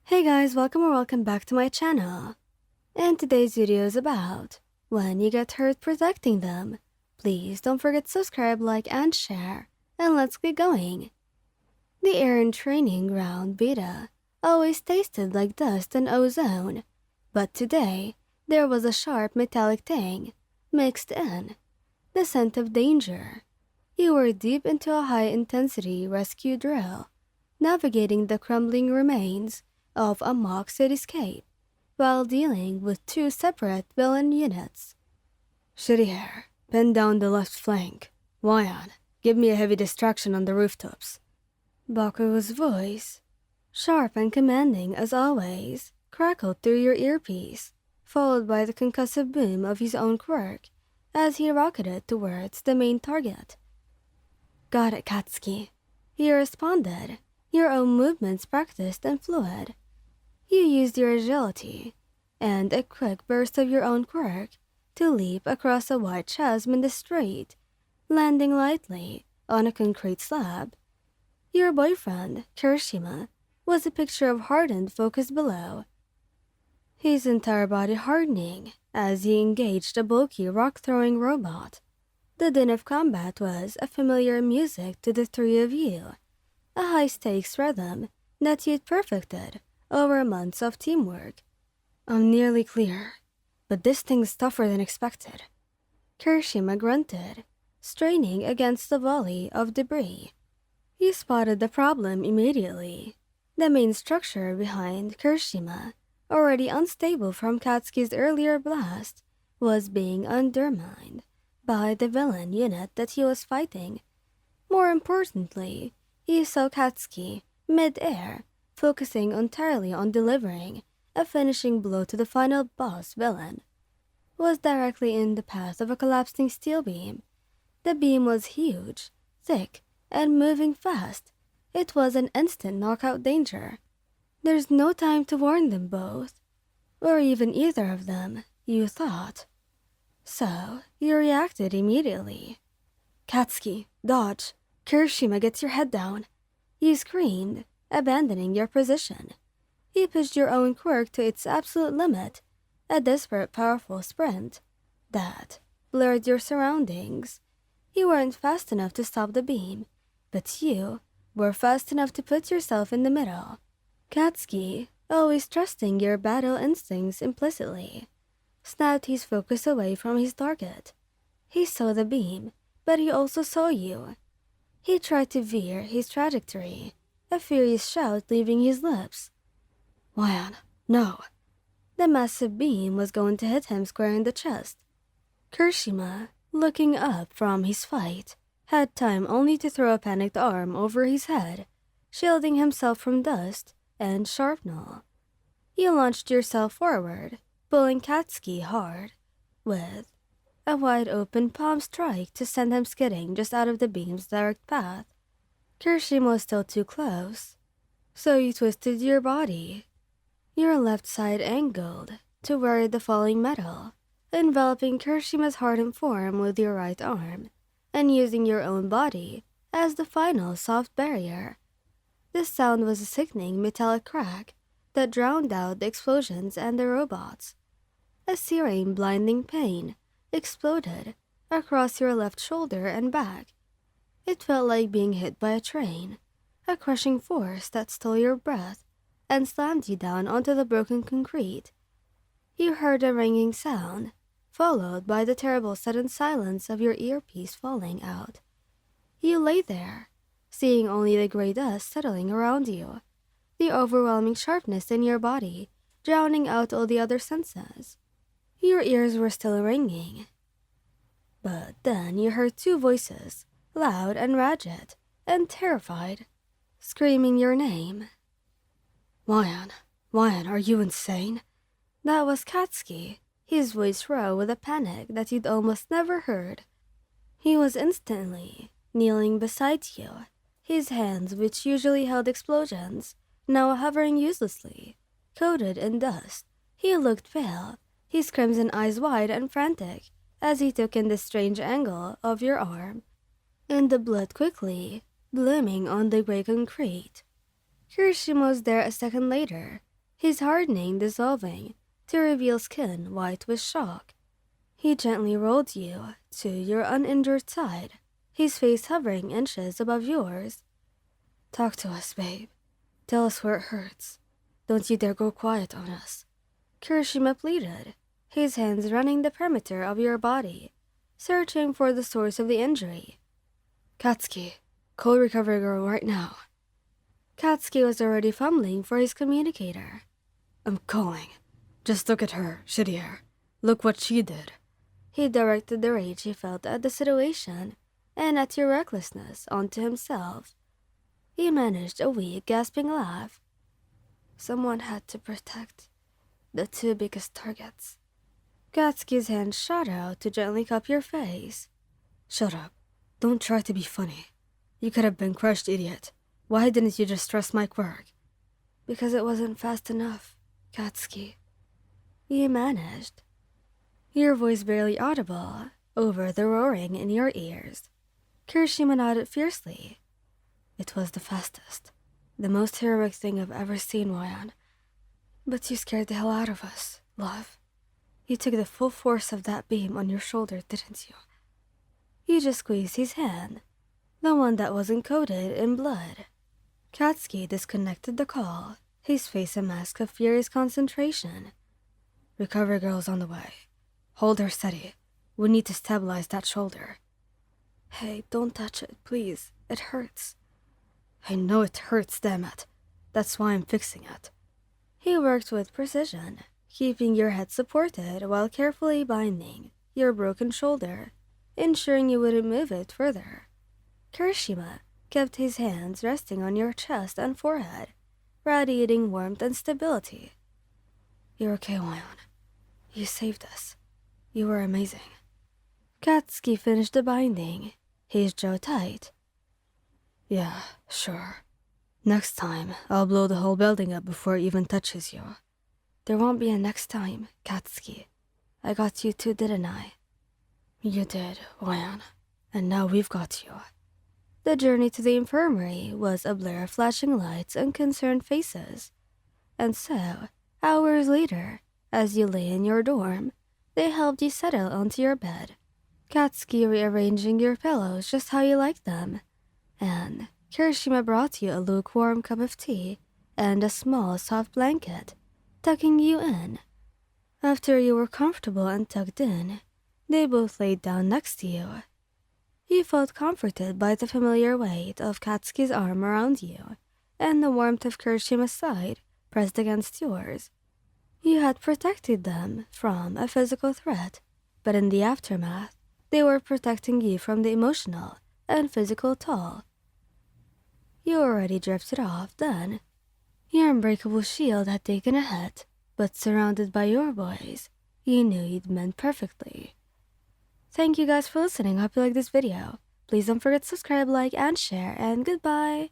Hey guys, welcome or welcome back to my channel. And today's video is about when you get hurt protecting them. Please don't forget to subscribe, like, and share. And let's get going. The air in training ground Mira always tasted like dust and ozone. But today, there was a sharp metallic tang mixed in. The scent of danger. You were deep into a high-intensity rescue drill, navigating the crumbling remains of a mock cityscape while dealing with two separate villain units. Shitty hair, pin down the left flank. Wyan, give me a heavy distraction on the rooftops. Baku's voice, sharp and commanding as always, crackled through your earpiece, followed by the concussive boom of his own quirk as he rocketed towards the main target. Got it, Katsuki. He responded, your own movements practiced and fluid. You used your agility and a quick burst of your own quirk to leap across a wide chasm in the street, landing lightly on a concrete slab. Your boyfriend, Kirishima, was a picture of hardened focus below, his entire body hardening as he engaged a bulky rock-throwing robot. The din of combat was a familiar music to the three of you, a high-stakes rhythm that you'd perfected over months of teamwork. I'm nearly clear, but this thing's tougher than expected. Kirishima grunted, straining against the volley of debris. He spotted the problem immediately. The main structure behind Kirishima, already unstable from Katsuki's earlier blast, was being undermined by the villain unit that he was fighting. More importantly, he saw Katsuki, mid-air, focusing entirely on delivering a finishing blow to the final boss villain, was directly in the path of a collapsing steel beam. The beam was huge, thick, and moving fast. It was an instant knockout danger. There's no time to warn them both, or even either of them, you thought. So, you reacted immediately. Katsuki, dodge. Kirishima, get your head down. You screamed, abandoning your position. You pushed your own quirk to its absolute limit, a desperate powerful sprint that blurred your surroundings. You weren't fast enough to stop the beam, but you were fast enough to put yourself in the middle. Katsuki, always trusting your battle instincts implicitly, snapped his focus away from his target. He saw the beam, but he also saw you. He tried to veer his trajectory, a furious shout leaving his lips. Wyan, no. The massive beam was going to hit him square in the chest. Kirishima, looking up from his fight, had time only to throw a panicked arm over his head, shielding himself from dust and shrapnel. You launched yourself forward, pulling Katsuki hard, with a wide-open palm strike to send him skidding just out of the beam's direct path. Kirishima was still too close, so you twisted your body, your left side angled toward the falling metal, enveloping Kirishima's hardened form with your right arm, and using your own body as the final soft barrier. The sound was a sickening metallic crack that drowned out the explosions and the robots. A searing, blinding pain exploded across your left shoulder and back. It felt like being hit by a train, a crushing force that stole your breath and slammed you down onto the broken concrete. You heard a ringing sound, followed by the terrible sudden silence of your earpiece falling out. You lay there, seeing only the gray dust settling around you, the overwhelming sharpness in your body drowning out all the other senses. Your ears were still ringing. But then you heard two voices, loud and ragged and terrified, screaming your name. Wyan, are you insane? That was Katsuki, his voice raw with a panic that you'd almost never heard. He was instantly kneeling beside you, his hands, which usually held explosions, now hovering uselessly, coated in dust. He looked pale, his crimson eyes wide and frantic as he took in the strange angle of your arm, and the blood quickly blooming on the gray concrete. Kirishima was there a second later, his hardening dissolving to reveal skin white with shock. He gently rolled you to your uninjured side, his face hovering inches above yours. "Talk to us, babe. Tell us where it hurts. Don't you dare go quiet on us," Kirishima pleaded, his hands running the perimeter of your body, searching for the source of the injury. "Katsuki, call recovery girl right now." Katsuki was already fumbling for his communicator. "I'm calling. Just look at her, shittier. Look what she did." He directed the rage he felt at the situation and at your recklessness onto himself. He managed a weak, gasping laugh. "Someone had to protect the two biggest targets." Katsuki's hand shot out to gently cup your face. "Shut up. Don't try to be funny. You could have been crushed, idiot. Why didn't you just trust my quirk?" "Because it wasn't fast enough, Katsuki." You managed. Your voice barely audible over the roaring in your ears. Kirishima nodded fiercely. "It was the fastest, the most heroic thing I've ever seen, Ryan. But you scared the hell out of us, love. You took the full force of that beam on your shoulder, didn't you?" You just squeezed his hand, the one that wasn't coated in blood. Katsuki disconnected the call, his face a mask of furious concentration. "Recovery girl's on the way. Hold her steady. We need to stabilize that shoulder." "Hey, don't touch it, please. It hurts." "I know it hurts, damn it. That's why I'm fixing it." He worked with precision, keeping your head supported while carefully binding your broken shoulder, ensuring you wouldn't move it further. Kirishima kept his hands resting on your chest and forehead, radiating warmth and stability. "You're okay, Ryan. You saved us. You were amazing." Katsuki finished the binding, his jaw tight. "Yeah, sure. Next time, I'll blow the whole building up before it even touches you." "There won't be a next time, Katsuki. I got you too, didn't I?" "You did, Ryan. And now we've got you." The journey to the infirmary was a blur of flashing lights and concerned faces. And so, hours later, as you lay in your dorm, they helped you settle onto your bed, Katsuki rearranging your pillows just how you like them, and Kirishima brought you a lukewarm cup of tea and a small, soft blanket, tucking you in. After you were comfortable and tucked in, they both laid down next to you. You felt comforted by the familiar weight of Katsuki's arm around you and the warmth of Kirishima's side pressed against yours. You had protected them from a physical threat, but in the aftermath, they were protecting you from the emotional and physical toll. You already drifted off then. Your unbreakable shield had taken a hit, but surrounded by your boys, you knew you'd meant perfectly. Thank you guys for listening. Hope you like this video. Please don't forget to subscribe, like, and share, and goodbye!